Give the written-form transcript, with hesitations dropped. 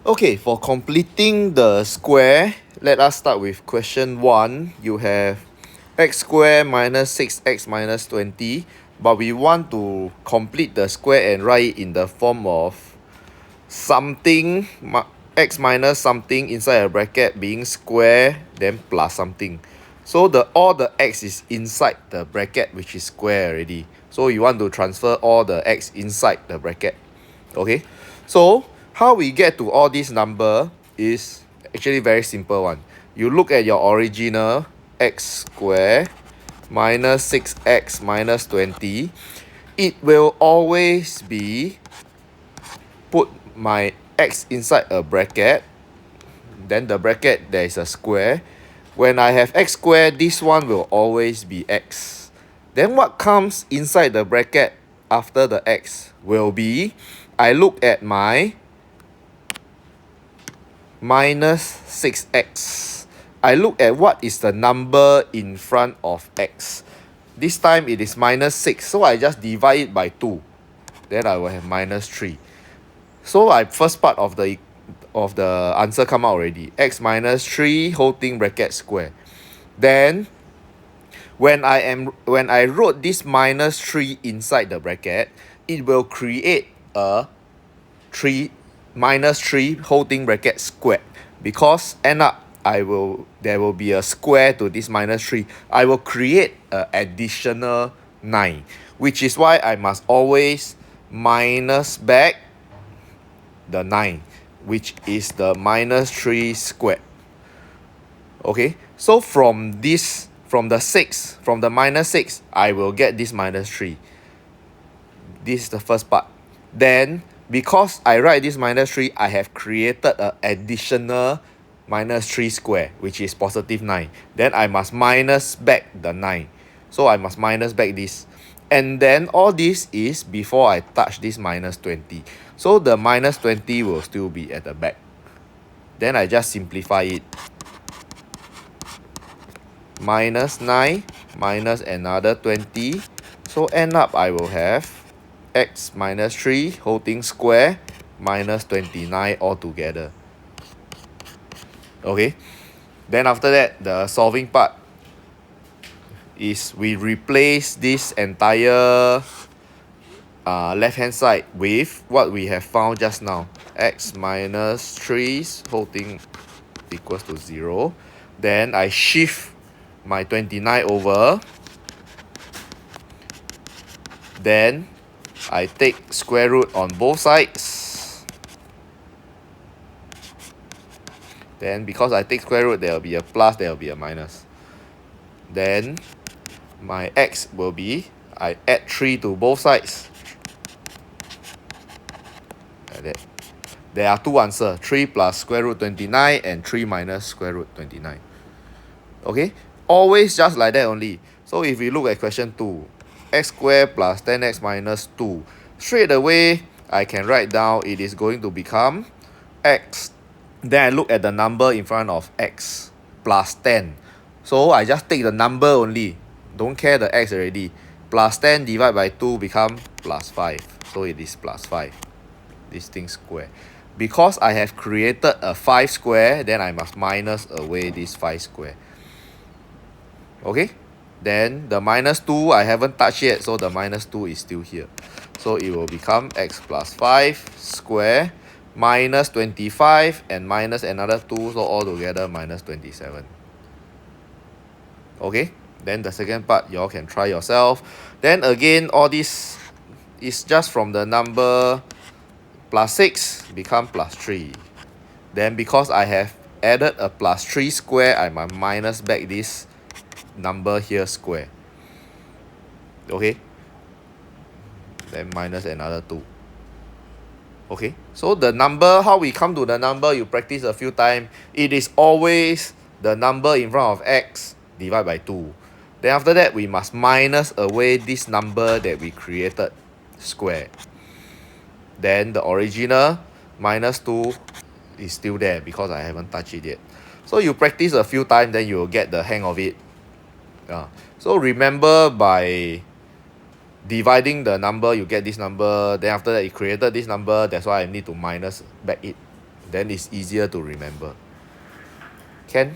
Okay, for completing the square, let us start with question 1. You have x squared minus 6x minus 20, but we want to complete the square and write it in the form of something x minus something inside a bracket being square then plus something. So all the x is inside the bracket which is square already. So you want to transfer all the x inside the bracket. Okay, so how we get to all this number is actually very simple one. You look at your original x squared minus 6x minus 20. It will always be put my x inside a bracket, then the bracket there is a square. When I have x squared, this one will always be x. Then what comes inside the bracket after the x will be, I look at my minus 6x. I look at what is the number in front of x. This time it is minus 6, so I just divide it by 2. Then I will have minus 3. So first part of the answer come out already. X minus 3 whole thing bracket square. Then when I wrote this minus 3 inside the bracket, it will create a minus 3 whole thing bracket squared, because end up there will be a square to this minus 3. I will create an additional 9, which is why I must always minus back the 9, which is the minus 3 squared. Okay, so from the minus 6, I will get this minus 3. This is the first part. Then, because I write this minus 3, I have created an additional minus 3 square, which is positive 9. Then I must minus back the 9. So I must minus back this. And then all this is before I touch this minus 20. So the minus 20 will still be at the back. Then I just simplify it. Minus 9 minus another 20. So end up I will have x minus 3 whole thing square minus 29 altogether. Okay. Then after that, the solving part is we replace this entire left hand side with what we have found just now. X minus 3 whole thing equals to 0. Then I shift my 29 over. Then I take square root on both sides. Then because I take square root, there will be a plus, there will be a minus. Then my x will be, I add 3 to both sides. Like that. There are two answers, 3 plus square root 29 and 3 minus square root 29. Okay, always just like that only. So if we look at question 2, x squared plus 10x minus 2, straight away I can write down it is going to become x. Then I look at the number in front of x plus 10. So I just take the number only, don't care the x already. Plus 10 divided by 2 become plus 5. So it is plus 5. This thing square. Because I have created a 5 square, then I must minus away this 5 square. Okay, then the minus 2 I haven't touched yet, so the minus 2 is still here. So it will become x plus 5 square minus 25 and minus another 2, so all together minus 27. Okay, then the second part you all can try yourself. Then again, all this is just from the number plus 6 become plus 3. Then because I have added a plus 3 square, I must minus back this number here square. Okay, then minus another 2. Okay, so the number, how we come to the number, you practice a few times. It is always the number in front of x divided by 2. Then after that, we must minus away this number that we created square. Then the original minus 2 is still there because I haven't touched it yet. So you practice a few times, then you will get the hang of it. So remember, by dividing the number, you get this number. Then after that, you created this number. That's why I need to minus back it then it's easier to remember. Can?